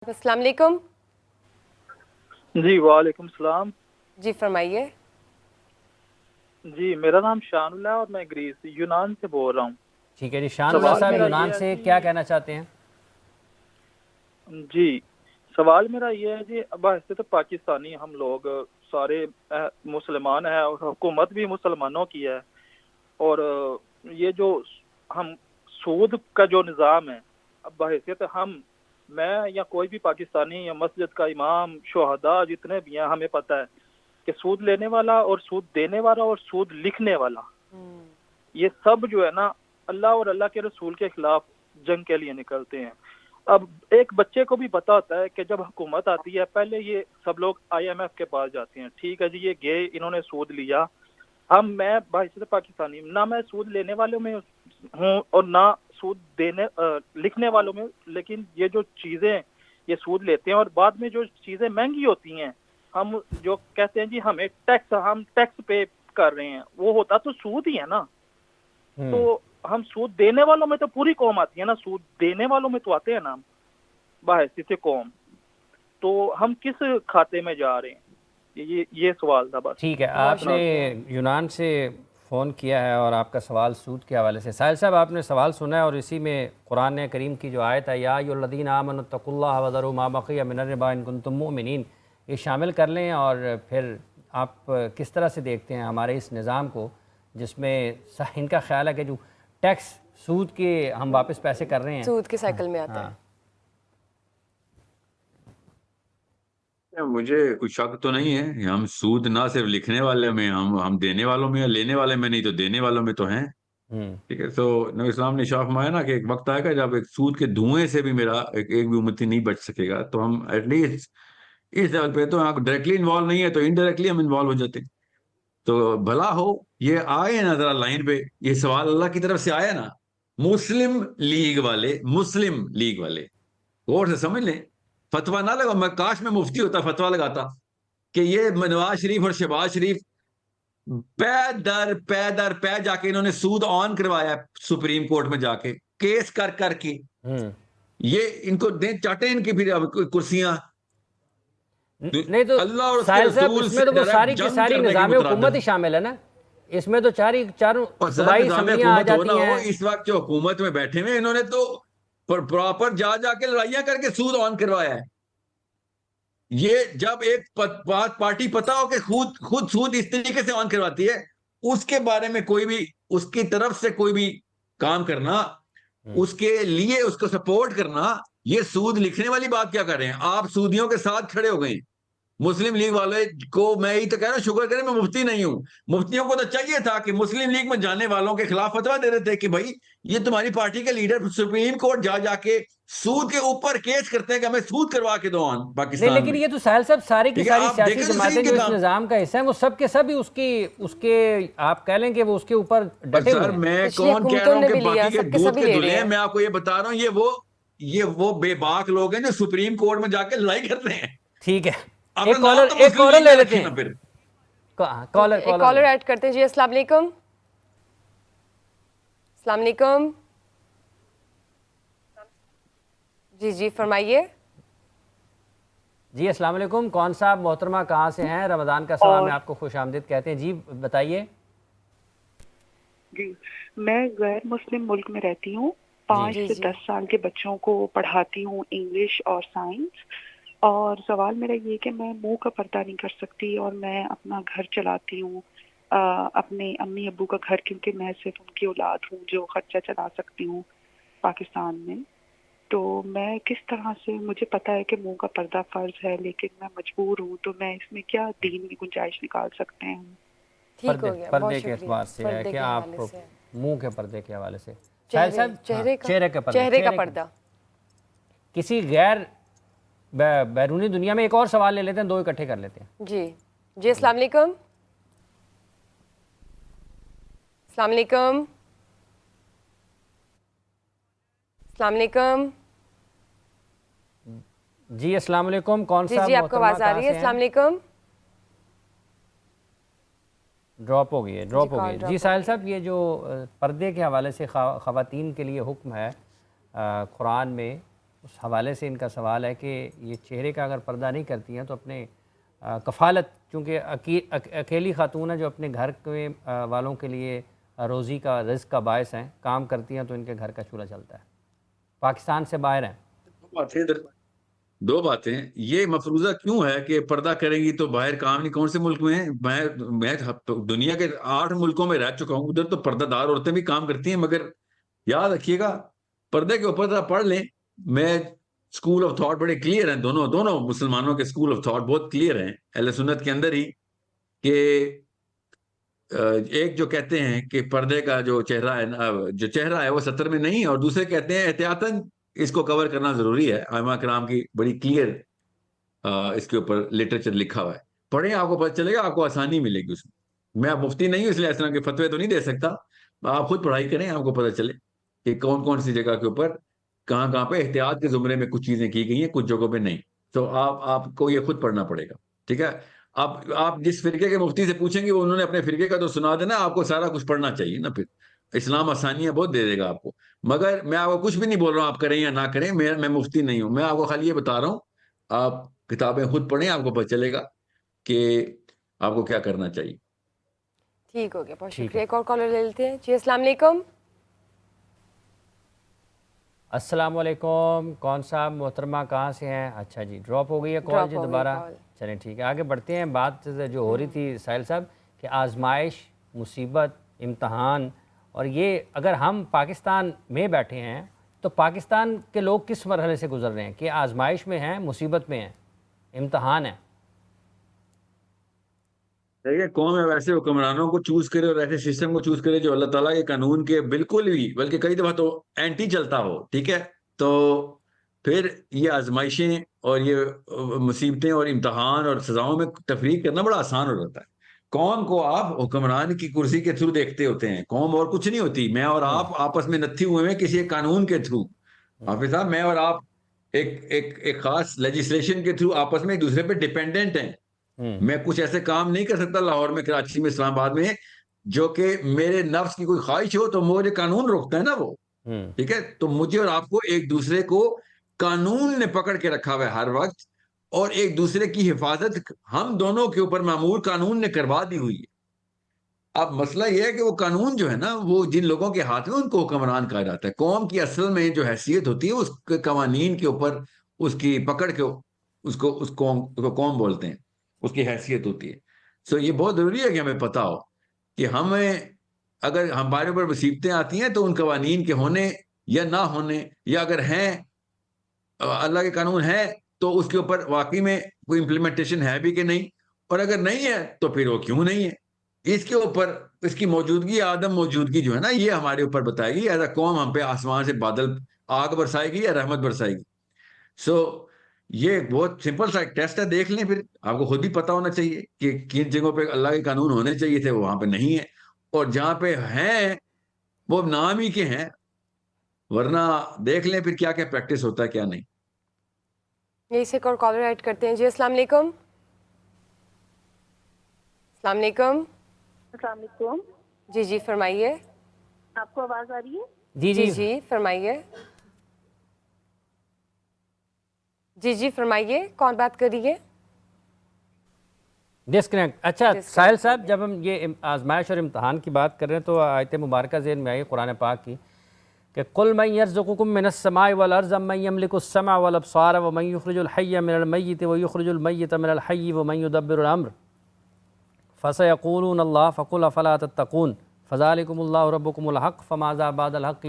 السلام علیکم. جی وعلیکم السلام. جی فرمائیے. جی میرا نام شان اللہ ہے اور میں گریس یونان سے بول رہا ہوں. ٹھیک ہے جی. شان اللہ سوال صاحب میرا یونان یہ ہے سے کیا جی. کہنا چاہتے ہیں؟ جی سوال میرا یہ ہے جی، ویسے تو پاکستانی ہم لوگ سارے مسلمان ہیں اور حکومت بھی مسلمانوں کی ہے، اور یہ جو ہم سود کا جو نظام ہے، اب بحیثیت میں یا کوئی بھی پاکستانی یا مسجد کا امام شہداء جتنے بھی ہیں، ہمیں پتہ ہے کہ سود لینے والا اور سود دینے والا اور سود لکھنے والا، یہ سب جو ہے نا اللہ اور اللہ کے رسول کے خلاف جنگ کے لیے نکلتے ہیں. اب ایک بچے کو بھی پتا ہوتا ہے کہ جب حکومت آتی ہے پہلے یہ سب لوگ آئی ایم ایف کے پاس جاتے ہیں، ٹھیک ہے جی یہ گئے، انہوں نے سود لیا. میں بحیثیت پاکستانی نہ میں سود لینے والوں میں ہوں اور نہ سود دینے لکھنے والوں میں، لیکن یہ جو چیزیں یہ سود لیتے ہیں اور بعد میں جو چیزیں مہنگی ہوتی ہیں، ہم جو کہتے ہیں جی ہم ٹیکس پے کر رہے ہیں، وہ ہوتا تو سود ہی ہے نا. تو ہم سود دینے والوں میں تو پوری قوم آتی ہے نا، سود دینے والوں میں تو آتے ہیں نا ہم بحیثیت قوم. تو ہم کس کھاتے میں جا رہے ہیں؟ یہ سوال تھا بس. ٹھیک ہے، آپ نے یونان سے فون کیا ہے اور آپ کا سوال سود کے حوالے سے. ساحل صاحب آپ نے سوال سنا ہے اور اسی میں قرآن کریم کی جو آیت ہے یا ایھا الذین آمنوا اتقوا اللہ وذروا ما بقی من الربا ان کنتم مؤمنین، یہ شامل کر لیں. اور پھر آپ کس طرح سے دیکھتے ہیں ہمارے اس نظام کو جس میں ان کا خیال ہے کہ جو ٹیکس سود کے ہم واپس پیسے کر رہے ہیں، سود کے سائیکل میں آتا ہے. مجھے کوئی شک تو نہیں ہے. ہم سود نہ صرف لکھنے والے میں، ہم دینے والوں میں، لینے والے میں نہیں تو دینے والوں میں تو ہیں. ٹھیک ہے. تو نبی اسلام نے ارشاد فرمایا نا کہ ایک وقت آئے گا جب ایک سود کے دھوئیں سے بھی میرا ایک بھی امتی نہیں بچ سکے گا. تو ہم ایٹ لیسٹ اس لیول پہ تو ڈائریکٹلی انوالو نہیں ہے تو انڈائریکٹلی ہم انوالو ہو جاتے ہیں. تو بھلا ہو یہ آئے نا ذرا لائن پہ، یہ سوال اللہ کی طرف سے آیا نا، مسلم لیگ والے غور سے سمجھ لیں. فتویٰ نہ لگا، میں کاش میں مفتی ہوتا فتویٰ لگاتا کہ یہ نواز شریف اور شہباز شریف در پے جا کے انہوں نے سود آن کروایا سپریم کورٹ میں جا کے کیس کر کے. یہ ان کو دیں چاٹیں ان کی پھر کرسیاں. نہیں تو اللہ اور اس کے ساحل صاحب رسول اس میں سے تو وہ ڈائریکٹ ساری کی جنگ ساری کرنے کے نظام حکومت مترادف. ہی شامل ہے نا. اس میں تو چاروں اور سر صوبائی نظام اسمبلیاں آ حکومت ہو نہ جاتی ہو، ہیں. اس وقت جو حکومت میں بیٹھے ہوئے انہوں نے تو پراپر جا کے لڑائیاں کر کے سود آن کروایا ہے. یہ جب ایک پارٹی پتا ہو کہ خود سود اس طریقے سے آن کرواتی ہے، اس کے بارے میں کوئی بھی اس کی طرف سے کوئی بھی کام کرنا، اس کے لیے اس کو سپورٹ کرنا، یہ سود لکھنے والی بات کیا کر رہے ہیں آپ؟ سودیوں کے ساتھ کھڑے ہو گئے. مسلم لیگ والے کو میں یہی تو کہہ رہا ہوں، شکر کریں میں مفتی نہیں ہوں. مفتیوں کو تو چاہیے تھا کہ مسلم لیگ میں جانے والوں کے خلاف فتویٰ دے رہے تھے کہ بھائی یہ تمہاری پارٹی کے لیڈر سپریم کورٹ جا کے سود کے اوپر کیس کرتے ہیں کہ ہمیں سود کروا کے دو نہیں پاکستان لیکن میں. یہ تو ساحل صاحب ساری کی ٹھیک ہے، ساری آپ سیاسی دیکھیں تو صحیح جماعتیں ان جو کے اس کام. نظام کا حصہ ہیں وہ سب کے سب ہی اس کے آپ کہہ لیں کہ وہ اس کے اوپر اور ڈٹے سر ہوئے ہیں. میں پچھلی کون کہہ حکومتوں رہا ہوں نے کہ بھی لیا، باقی کے سب دودھ سبھی کے لے دلہے رہے ہیں. ہیں. میں آپ کو یہ بتا رہا ہوں یہ وہ بے باک لوگ ہیں جو سپریم کورٹ میں جا کے لڑائی کرتے ہیں. ٹھیک ہے، اپنا نام تو ایک مسلم کالر لیگ لے کا لیتے رکھیں ہیں. نا پھر. ٹھیک ہے، ایک کالر ایڈ کرتے ہیں. جی السلام علیکم. السلام علیکم. جی فرمائیے. جی السلام علیکم. کون صاحب محترمہ کہاں سے ہیں؟ رمضان کا صبح میں آپ کو خوش آمدید کہتے ہیں. جی بتائیے. جی میں غیر مسلم ملک میں رہتی ہوں. 5 سے 10 سال کے بچوں کو پڑھاتی ہوں انگلش اور سائنس. اور سوال میرا یہ کہ میں منہ کا پردہ نہیں کر سکتی اور میں اپنا گھر چلاتی ہوں، اپنے امی ابو کا گھر، کیونکہ میں صرف ان کی اولاد ہوں جو خرچہ چلا سکتی ہوں پاکستان میں. تو میں کس طرح سے، مجھے پتا ہے کہ منہ کا پردہ فرض ہے لیکن میں مجبور ہوں، تو میں اس میں کیا دین میں گنجائش نکال سکتے ہیں؟ ٹھیک ہو گیا، بہت پردے کے شکریہ. اعتبار سے ہے پردے کہ کے آپ حوالے سے منہ کے پردے کے حوالے سے. ساحل صاحب چہرے کا پردہ. کسی غیر بیرونی دنیا میں ایک اور سوال لے لیتے ہیں، 2 اکٹھے کر لیتے ہیں. جی السلام علیکم. السلام علیکم. السلام علیکم. جی السلام علیکم. کون صاحب جی آپ کو محترمہ آواز آ کہاں رہی ہے؟ سے السلام ہیں؟ علیکم. ڈراپ ہو گئی ہے. جی ساحل صاحب یہ جو پردے کے حوالے سے خواتین کے لیے حکم ہے قرآن میں اس حوالے سے ان کا سوال ہے کہ یہ چہرے کا اگر پردہ نہیں کرتی ہیں تو اپنے کفالت، چونکہ اکیلی خاتون ہیں جو اپنے گھر کے والوں کے لیے روزی کا رزق کا باعث ہیں، کام کرتی ہیں تو ان کے گھر کا چولہا چلتا ہے، پاکستان سے باہر ہیں۔ دو باتیں، یہ مفروضہ کیوں ہے کہ پردہ کریں گی تو باہر کام نہیں؟ کون سے ملک میں ہیں؟ میں دنیا کے 8 ملکوں میں رہ چکا ہوں، ادھر تو پردہ دار عورتیں بھی کام کرتی ہیں، مگر یاد رکھیے گا پردے کے اوپر ذرا پڑھ لیں۔ میں اسکول آف تھاٹ بڑے کلیئر ہیں، دونوں مسلمانوں کے اسکول آف تھاٹ بہت کلیئر ہیں اہل سنت کے اندر ہی، کہ ایک جو کہتے ہیں کہ پردے کا جو چہرہ ہے وہ ستر میں نہیں، اور دوسرے کہتے ہیں احتیاطاً اس کو کور کرنا ضروری ہے۔ ائمہ کرام کی بڑی کلیئر اس کے اوپر لٹریچر لکھا ہوا ہے، پڑھیں آپ کو پتہ چلے گا، آپ کو آسانی ملے گی اس میں۔ میں مفتی نہیں ہوں اس لیے اس طرح کے فتوے تو نہیں دے سکتا، آپ خود پڑھائی کریں، آپ کو پتہ چلے کہ کون کون سی جگہ کے اوپر کہاں پہ احتیاط کے زمرے میں کچھ چیزیں کی گئی ہیں، کچھ جگہوں پہ نہیں۔ تو آپ کو یہ خود پڑھنا پڑے گا، ٹھیک ہے؟ آپ جس فرقے کے مفتی سے پوچھیں گے انہوں نے اپنے فرقے کا تو سنا دینا، آپ کو سارا کچھ پڑھنا چاہیے نا، پھر اسلام آسانیاں بہت دے دے گا آپ کو۔ مگر میں آپ کو کچھ بھی نہیں بول رہا ہوں آپ کریں یا نہ کریں، میں مفتی نہیں ہوں، میں آپ کو خالی یہ بتا رہا ہوں آپ کتابیں خود پڑھیں، آپ کو پتہ چلے گا کہ آپ کو کیا کرنا چاہیے۔ ٹھیک ہو گیا، بہت شکریہ۔ ایک اور کالر لے لیتے ہیں جی۔ السلام علیکم۔ السلام علیکم، کون صاحب محترمہ کہاں سے ہیں؟ اچھا جی، ڈراپ ہو گئی ہے کال جی دوبارہ، چلیں ٹھیک ہے آگے بڑھتے ہیں۔ بات جو ہو رہی تھی ساحل صاحب کہ آزمائش، مصیبت، امتحان، اور یہ اگر ہم پاکستان میں بیٹھے ہیں تو پاکستان کے لوگ کس مرحلے سے گزر رہے ہیں کہ آزمائش میں ہیں، مصیبت میں ہیں، امتحان ہے؟ دیکھیے قوم ہے ویسے حکمرانوں کو چوز کرے اور ایسے سسٹم کو چوز کرے جو اللہ تعالیٰ کے قانون کے بالکل بھی بلکہ کئی دفعہ تو اینٹی چلتا ہو، ٹھیک ہے؟ تو پھر یہ آزمائشیں اور یہ مصیبتیں اور امتحان اور سزاؤں میں تفریق کرنا بڑا آسان ہو جاتا ہے۔ قوم کو آپ حکمران کی کرسی کے تھرو دیکھتے ہوتے ہیں، قوم اور کچھ نہیں ہوتی۔ میں اور آپ آپس میں نتھی ہوئے ہیں کسی ایک قانون کے تھرو، حافظ صاحب، میں اور آپ ایک خاص لیجسلیشن کے تھرو آپس میں ایک دوسرے پہ ڈیپینڈنٹ ہیں۔ میں کچھ ایسے کام نہیں کر سکتا لاہور میں، کراچی میں، اسلام آباد میں، جو کہ میرے نفس کی کوئی خواہش ہو تو مجھے قانون روکتا ہے نا وہ، ٹھیک ہے؟ تو مجھے اور آپ کو ایک دوسرے کو قانون نے پکڑ کے رکھا ہوا ہے ہر وقت، اور ایک دوسرے کی حفاظت ہم دونوں کے اوپر معمور قانون نے کروا دی ہوئی ہے۔ اب مسئلہ یہ ہے کہ وہ قانون جو ہے نا وہ جن لوگوں کے ہاتھ میں ان کو حکمران کہا جاتا ہے۔ قوم کی اصل میں جو حیثیت ہوتی ہے اس کے قوانین کے اوپر، اس کی پکڑ کے اس کو قوم بولتے ہیں، اس کی حیثیت ہوتی ہے۔ سو یہ بہت ضروری ہے کہ ہمیں پتہ ہو کہ ہمیں اگر ہمارے اوپر مصیبتیں آتی ہیں تو ان قوانین کے ہونے یا نہ ہونے، یا اگر ہیں اللہ کے قانون ہے تو اس کے اوپر واقعی میں کوئی امپلیمنٹیشن ہے بھی کہ نہیں، اور اگر نہیں ہے تو پھر وہ کیوں نہیں ہے، اس کے اوپر اس کی موجودگی یا عدم موجودگی جو ہے نا یہ ہمارے اوپر بتائے گی۔ ایز اے قوم ہم پہ آسمان سے بادل آگ برسائے گی یا رحمت برسائے گی۔ سو یہ بہت سمپل سا ایک ٹیسٹ ہے، دیکھ لیں، پھر آپ کو خود بھی پتہ ہونا چاہیے کہ کن جگہوں پہ اللہ کے قانون ہونے چاہیے تھے وہ وہاں پہ نہیں ہے، اور جہاں پہ ہیں وہ نام ہی کے ہیں، ورنہ دیکھ لیں پھر کیا کیا پریکٹس ہوتا ہے کیا نہیں۔ یہی سے ایک اور کالر ایڈ کرتے ہیں جی۔ السلام علیکم۔ السلام علیکم۔ السلام علیکم۔ جی جی فرمائیے۔ آپ کو آواز آ رہی ہے؟ جی جی جی فرمائیے۔ جی جی فرمائیے، کون بات کر رہی ہے؟ ڈسکنیکٹ۔ اچھا ساحل صاحب، جب ہم یہ آزمائش اور امتحان کی بات کر رہے ہیں تو آیت مبارکہ ذہن میں آئی قرآن پاک کی کہ قل من یرزقکم من السماء والارض من یملک السمع والابصار ومن یخرج الحی من المیت ویخرج المیت من الحی ومن یدبر الامر فسیقولون اللہ فقل افلا تتقون فذلکم اللہ ربکم الحق فماذا بعد الحق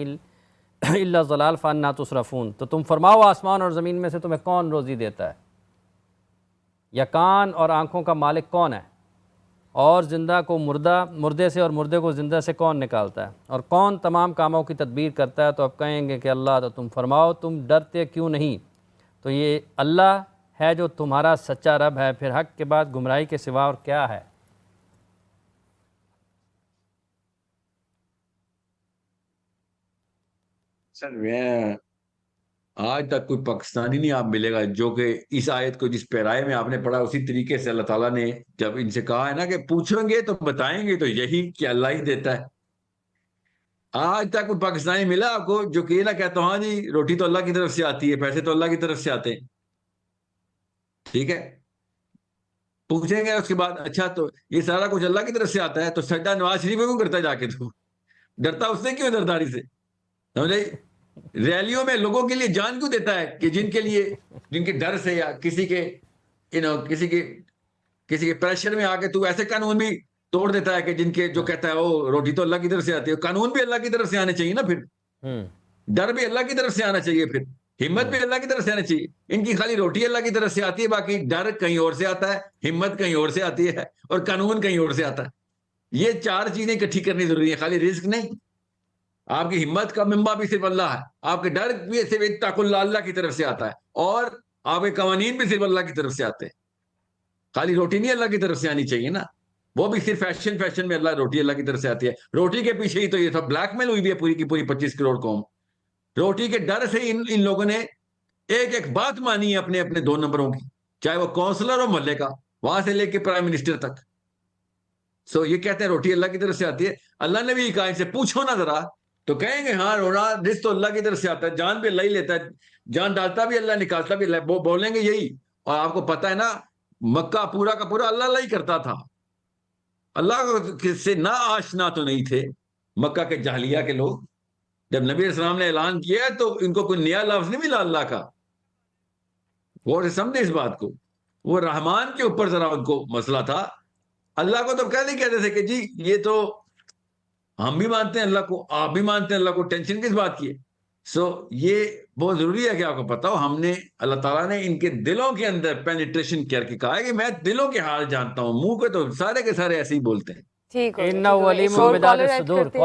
الا الضلال فانا تصرفون۔ تو تم فرماؤ آسمان اور زمین میں سے تمہیں کون روزی دیتا ہے، یا کان اور آنکھوں کا مالک کون ہے، اور زندہ کو مردے سے اور مردے کو زندہ سے کون نکالتا ہے، اور کون تمام کاموں کی تدبیر کرتا ہے؟ تو اب کہیں گے کہ اللہ۔ تو تم فرماؤ تم ڈرتے کیوں نہیں؟ تو یہ اللہ ہے جو تمہارا سچا رب ہے، پھر حق کے بعد گمراہی کے سوا اور کیا ہے؟ سر میں آج تک کوئی پاکستانی نہیں آپ ملے گا جو کہ اس آیت کو جس پیرائے میں آپ نے پڑھا اسی طریقے سے اللہ تعالیٰ نے جب ان سے کہا ہے نا کہ پوچھیں گے تو بتائیں گے تو یہی کہ اللہ ہی دیتا ہے۔ آج تک کوئی پاکستانی ملا آپ کو جو کہ یہ نہ کہتا ہاں جی روٹی تو اللہ کی طرف سے آتی ہے، پیسے تو اللہ کی طرف سے آتے ہیں؟ ٹھیک ہے، پوچھیں گے اس کے بعد اچھا تو یہ سارا کچھ اللہ کی طرف سے آتا ہے تو سجدہ نواز شریف میں کیوں کرتا جا کے؟ تو ڈرتا اس سے کیوں، درداری سے؟ سمجھے؟ ریلیوں میں لوگوں کے لیے جان کیوں دیتا ہے کہ جن کے ڈر سے یا کسی کے پریشر میں آ کے تو ایسے قانون بھی توڑ دیتا ہے کہ جن کے جو کہتا ہے وہ روٹی تو اللہ کی طرف سے آتی ہے، قانون بھی اللہ کی طرف سے آنے چاہیے نا، پھر ڈر بھی اللہ کی طرف سے آنا چاہیے، پھر ہمت بھی اللہ کی طرف سے آنا چاہیے۔ ان کی خالی روٹی اللہ کی طرف سے آتی ہے، باقی ڈر کہیں اور سے آتا ہے، ہمت کہیں اور سے آتی ہے، اور قانون کہیں اور سے آتا ہے۔ یہ چار چیزیں اکٹھی کرنی ضروری ہے، خالی رزق نہیں۔ آپ کی ہمت کا منبع بھی صرف اللہ ہے، آپ کے ڈر بھی صرف اتقوا اللہ، اللہ کی طرف سے آتا ہے، اور آپ کے قوانین بھی صرف اللہ کی طرف سے آتے ہیں۔ خالی روٹی نہیں اللہ کی طرف سے آنی چاہیے نا، وہ بھی صرف فیشن میں روٹی اللہ کی طرف سے آتی ہے۔ روٹی کے پیچھے ہی تو یہ سب بلیک میل ہوئی بھی ہے پوری کی پوری 25 کروڑ قوم۔ روٹی کے ڈر سے ان لوگوں نے ایک بات مانی ہے اپنے 2 نمبروں کی، چاہے وہ کونسلر ہو محلے کا، وہاں سے لے کے پرائم منسٹر تک۔ سو یہ کہتے ہیں روٹی اللہ کی طرف سے آتی ہے۔ اللہ نے بھی کہا ان سے پوچھو نا ذرا، تو کہیں گے ہاں رونا رزق تو اللہ کی طرف سے آتا ہے، جان بھی اللہ ہی لیتا ہے، جان ڈالتا بھی اللہ، نکالتا بھی اللہ، وہ بولیں گے یہی۔ اور آپ کو پتا ہے نا مکہ پورا کا پورا اللہ ہی کرتا تھا، اللہ سے نہ آشنا تو نہیں تھے مکہ کے جاہلیہ کے لوگ۔ جب نبی علیہ السلام نے اعلان کیا تو ان کو کوئی نیا لفظ نہیں ملا اللہ کا، وہ سمجھے اس بات کو، وہ رحمان کے اوپر ذرا ان کو مسئلہ تھا۔ اللہ کو تو کہتے کہتے تھے کہ جی یہ تو ہم بھی مانتے ہیں اللہ کو، آپ بھی مانتے ہیں اللہ کو، ٹینشن کس بات کی ہے؟ سو یہ بہت ضروری ہے کہ آپ کو پتا ہو، ہم نے اللہ تعالیٰ نے ان کے دلوں کے اندر پینیٹریشن کر کے کہا ہے کہ میں دلوں کے حال جانتا ہوں، منہ پہ تو سارے کے سارے ایسے ہی بولتے ہیں۔ ٹھیک ہو إنه عليم بذات الصدور۔